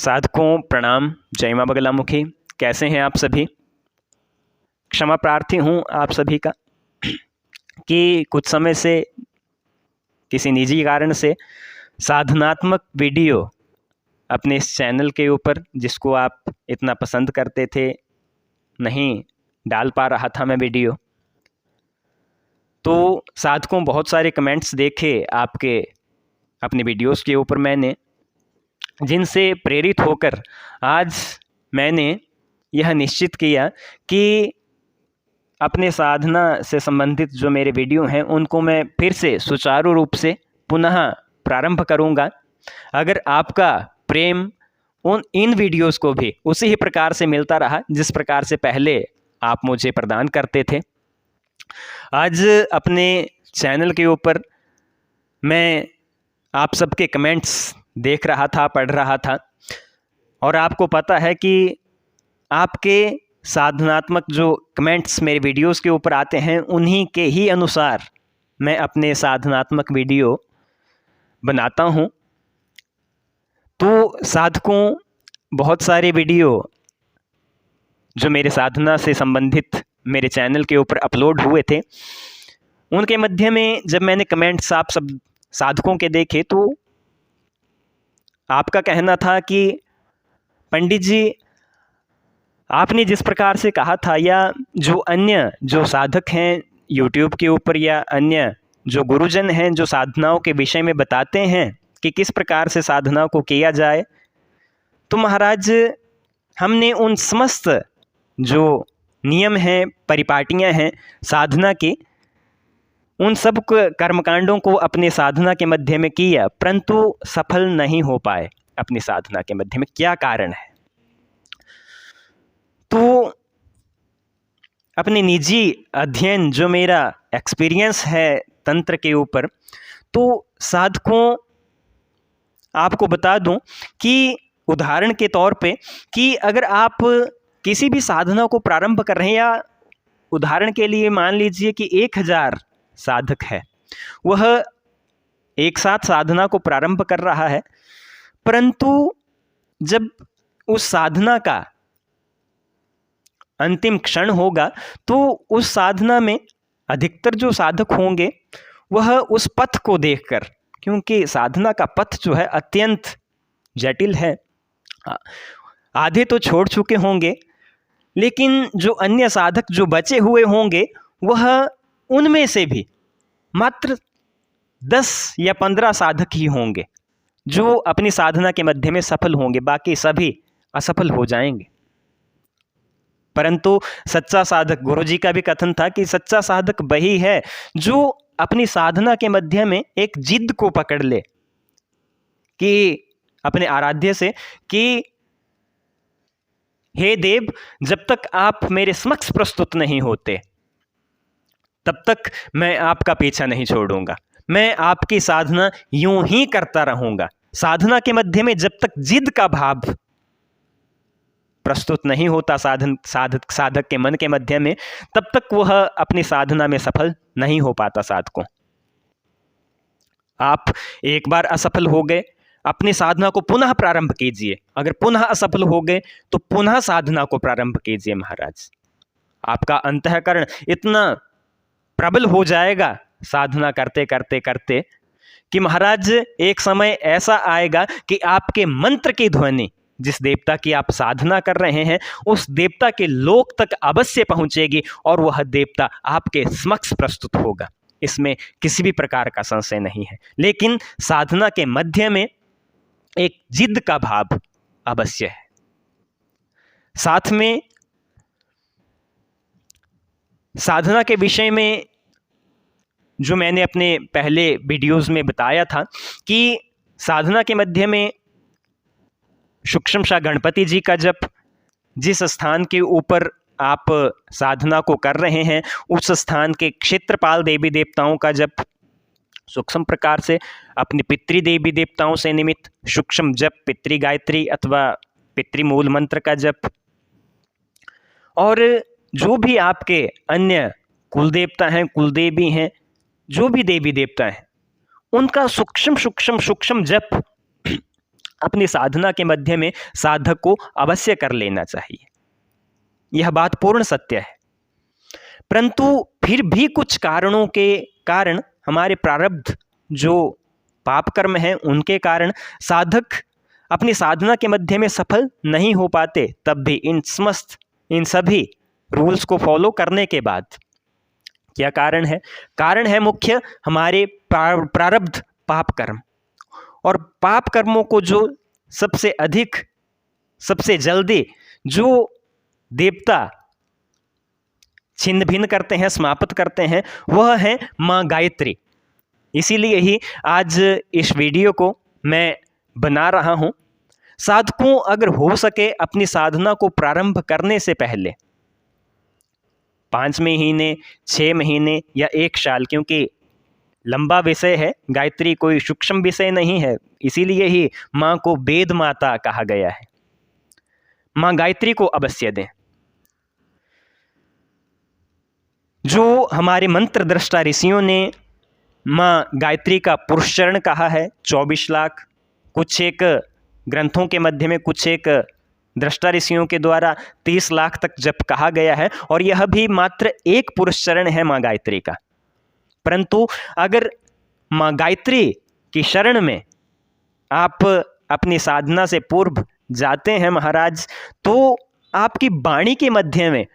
साधकों प्रणाम। जय मां बगलामुखी। कैसे हैं आप सभी? क्षमा प्रार्थी हूँ आप सभी का कि कुछ समय से किसी निजी कारण से साधनात्मक वीडियो अपने इस चैनल के ऊपर, जिसको आप इतना पसंद करते थे, नहीं डाल पा रहा था मैं वीडियो। तो साधकों बहुत सारे कमेंट्स देखे आपके अपने वीडियोस के ऊपर मैंने, जिनसे प्रेरित होकर आज मैंने यह निश्चित किया कि अपने साधना से संबंधित जो मेरे वीडियो हैं उनको मैं फिर से सुचारू रूप से पुनः प्रारंभ करूंगा। अगर आपका प्रेम इन वीडियोस को भी उसी ही प्रकार से मिलता रहा जिस प्रकार से पहले आप मुझे प्रदान करते थे। आज अपने चैनल के ऊपर मैं आप सबके कमेंट्स देख रहा था, पढ़ रहा था, और आपको पता है कि आपके साधनात्मक जो कमेंट्स मेरे वीडियोस के ऊपर आते हैं उन्हीं के ही अनुसार मैं अपने साधनात्मक वीडियो बनाता हूं। तो साधकों, बहुत सारे वीडियो जो मेरे साधना से संबंधित मेरे चैनल के ऊपर अपलोड हुए थे, उनके मध्य में जब मैंने कमेंट्स आप सब साधकों के देखे तो आपका कहना था कि पंडित जी, आपने जिस प्रकार से कहा था, या जो अन्य जो साधक हैं यूट्यूब के ऊपर या अन्य जो गुरुजन हैं जो साधनाओं के विषय में बताते हैं कि किस प्रकार से साधना को किया जाए, तो महाराज हमने उन समस्त जो नियम हैं, परिपाटियां हैं साधना की, उन सब कर्मकांडों को अपने साधना के मध्य में किया, परंतु सफल नहीं हो पाए अपनी साधना के मध्य में। क्या कारण है? तो अपने निजी अध्ययन, जो मेरा एक्सपीरियंस है तंत्र के ऊपर, तो साधकों आपको बता दूं कि उदाहरण के तौर पे कि अगर आप किसी भी साधना को प्रारंभ कर रहे हैं, या उदाहरण के लिए मान लीजिए कि 1000 साधक है, वह एक साथ साधना को प्रारंभ कर रहा है, परंतु जब उस साधना का अंतिम क्षण होगा तो उस साधना में अधिकतर जो साधक होंगे वह उस पथ को देखकर, क्योंकि साधना का पथ जो है अत्यंत जटिल है, आधे तो छोड़ चुके होंगे, लेकिन जो अन्य साधक जो बचे हुए होंगे वह उनमें से भी मात्र 10 या 15 साधक ही होंगे जो अपनी साधना के मध्य में सफल होंगे, बाकी सभी असफल हो जाएंगे। परंतु सच्चा साधक, गुरुजी का भी कथन था कि सच्चा साधक वही है जो अपनी साधना के मध्य में एक जिद को पकड़ ले कि अपने आराध्य से कि हे देव, जब तक आप मेरे समक्ष प्रस्तुत नहीं होते तब तक मैं आपका पीछा नहीं छोड़ूंगा, मैं आपकी साधना यूं ही करता रहूंगा। साधना के मध्य में जब तक जिद का भाव प्रस्तुत नहीं होता साधक के मन के मध्य में, तब तक वह अपनी साधना में सफल नहीं हो पाता। साधकों, आप एक बार असफल हो गए, अपनी साधना को पुनः प्रारंभ कीजिए। अगर पुनः असफल हो गए तो पुनः साधना को प्रारंभ कीजिए। महाराज, आपका अंतःकरण इतना प्रबल हो जाएगा साधना करते करते करते कि महाराज एक समय ऐसा आएगा कि आपके मंत्र की ध्वनि जिस देवता की आप साधना कर रहे हैं उस देवता के लोक तक अवश्य पहुंचेगी और वह देवता आपके समक्ष प्रस्तुत होगा। इसमें किसी भी प्रकार का संशय नहीं है। लेकिन साधना के मध्य में एक जिद का भाव अवश्य है। साथ में साधना के विषय में जो मैंने अपने पहले वीडियोस में बताया था कि साधना के मध्य में सूक्ष्म सा गणपति जी का जप, जिस स्थान के ऊपर आप साधना को कर रहे हैं उस स्थान के क्षेत्रपाल देवी देवताओं का जप, सूक्ष्म प्रकार से अपनी पितृ देवी देवताओं से निमित्त सूक्ष्म जप, पितृ गायत्री अथवा पितृ मूल मंत्र का जप, और जो भी आपके अन्य कुल देवता हैं, कुलदेवी हैं, जो भी देवी देवता हैं, उनका सूक्ष्म जप अपनी साधना के मध्य में साधक को अवश्य कर लेना चाहिए। यह बात पूर्ण सत्य है। परंतु फिर भी कुछ कारणों के कारण, हमारे प्रारब्ध जो पाप कर्म हैं उनके कारण साधक अपनी साधना के मध्य में सफल नहीं हो पाते। तब भी इन सभी रूल्स को फॉलो करने के बाद क्या कारण है? कारण है मुख्य हमारे प्रारब्ध पाप कर्म। और पाप कर्मों को जो सबसे अधिक, सबसे जल्दी जो देवता छिन्न भिन्न करते हैं, समाप्त करते हैं, वह है माँ गायत्री। इसीलिए ही आज इस वीडियो को मैं बना रहा हूँ। साधकों अगर हो सके अपनी साधना को प्रारंभ करने से पहले 5 महीने, 6 महीने या 1 साल, क्योंकि लंबा विषय है, गायत्री कोई सूक्ष्म विषय नहीं है, इसीलिए ही माँ को वेद माता कहा गया है। माँ गायत्री को अवश्य दें। जो हमारे मंत्र दृष्टा ऋषियों ने माँ गायत्री का पुरुषचरण कहा है 24 लाख, कुछ एक ग्रंथों के मध्य में कुछ एक दृष्टा ऋषियों के द्वारा 30 लाख तक जप कहा गया है, और यह भी मात्र एक पुरुषचरण है माँ गायत्री का। परंतु अगर माँ गायत्री की शरण में आप अपनी साधना से पूर्व जाते हैं महाराज, तो आपकी वाणी के मध्य में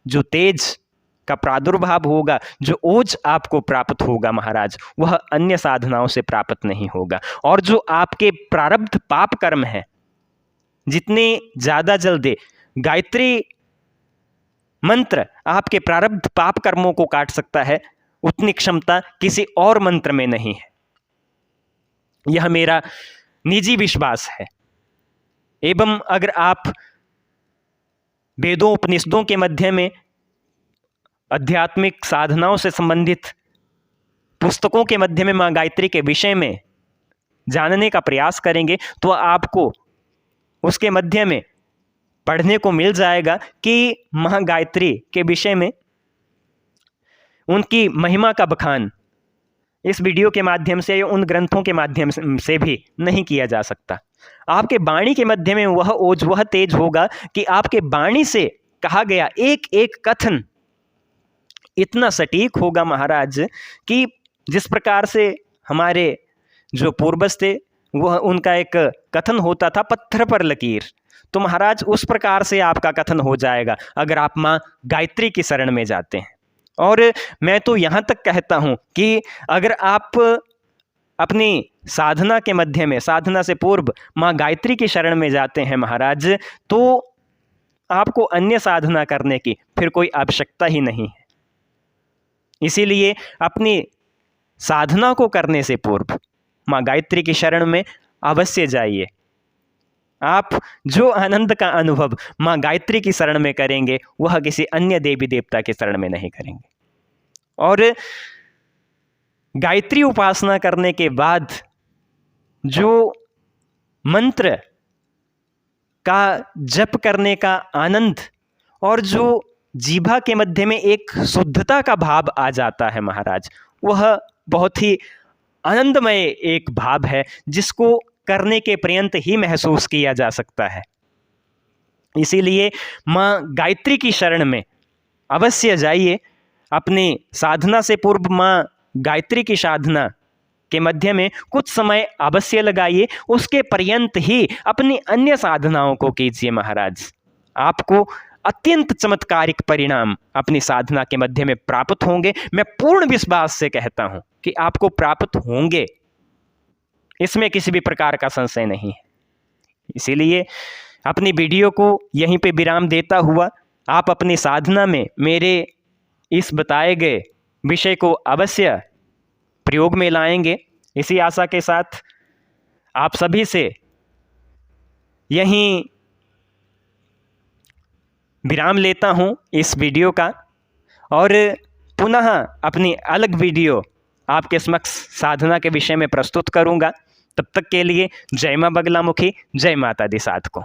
जो तेज का प्रादुर्भाव होगा, जो ओज आपको प्राप्त होगा महाराज, वह अन्य साधनाओं से प्राप्त नहीं होगा। और जो आपके प्रारब्ध पाप कर्म हैं, जितने ज़्यादा जल्दी गायत्री मंत्र आपके प्रारब्ध पाप कर्मों को काट सकता है, उतनी क्षमता किसी और मंत्र में नहीं है। यह मेरा निजी विश्वास है। एवं अगर आप वेदों उपनिषदों के मध्य में आध्यात्मिक साधनाओं से संबंधित पुस्तकों के मध्य में माँ गायत्री के विषय में जानने का प्रयास करेंगे, तो आपको उसके मध्य में पढ़ने को मिल जाएगा कि माँ गायत्री के विषय में उनकी महिमा का बखान इस वीडियो के माध्यम से या उन ग्रंथों के माध्यम से भी नहीं किया जा सकता। आपके वाणी के मध्य में वह ओज, वह तेज होगा कि आपके वाणी से कहा गया एक एक कथन इतना सटीक होगा महाराज, कि जिस प्रकार से हमारे जो पूर्वज थे, वह उनका एक कथन होता था पत्थर पर लकीर, तो महाराज उस प्रकार से आपका कथन हो जाएगा अगर आप माँ गायत्री की शरण में जाते हैं। और मैं तो यहाँ तक कहता हूँ कि अगर आप अपनी साधना के मध्य में, साधना से पूर्व माँ गायत्री की शरण में जाते हैं महाराज, तो आपको अन्य साधना करने की फिर कोई आवश्यकता ही नहीं है। इसीलिए अपनी साधना को करने से पूर्व माँ गायत्री की शरण में अवश्य जाइए। आप जो आनंद का अनुभव माँ गायत्री की शरण में करेंगे, वह किसी अन्य देवी देवता की शरण में नहीं करेंगे। और गायत्री उपासना करने के बाद जो मंत्र का जप करने का आनंद और जो जीभा के मध्य में एक शुद्धता का भाव आ जाता है महाराज, वह बहुत ही आनंदमय एक भाव है, जिसको करने के पर्यंत ही महसूस किया जा सकता है। इसीलिए माँ गायत्री की शरण में अवश्य जाइए। अपनी साधना से पूर्व माँ गायत्री की साधना के मध्य में कुछ समय अवश्य लगाइए, उसके पर्यंत ही अपनी अन्य साधनाओं को कीजिए महाराज। आपको अत्यंत चमत्कारिक परिणाम अपनी साधना के मध्य में प्राप्त होंगे। मैं पूर्ण विश्वास से कहता हूं कि आपको प्राप्त होंगे, इसमें किसी भी प्रकार का संशय नहीं है। इसीलिए अपनी वीडियो को यहीं पे विराम देता हुआ आप अपनी साधना में मेरे इस बताए गए विषय को अवश्य प्रयोग में लाएंगे, इसी आशा के साथ आप सभी से यहीं विराम लेता हूं इस वीडियो का, और पुनः अपनी अलग वीडियो आपके समक्ष साधना के विषय में प्रस्तुत करूंगा। तब तक के लिए जय मां बगलामुखी, जय माता दी साधकों।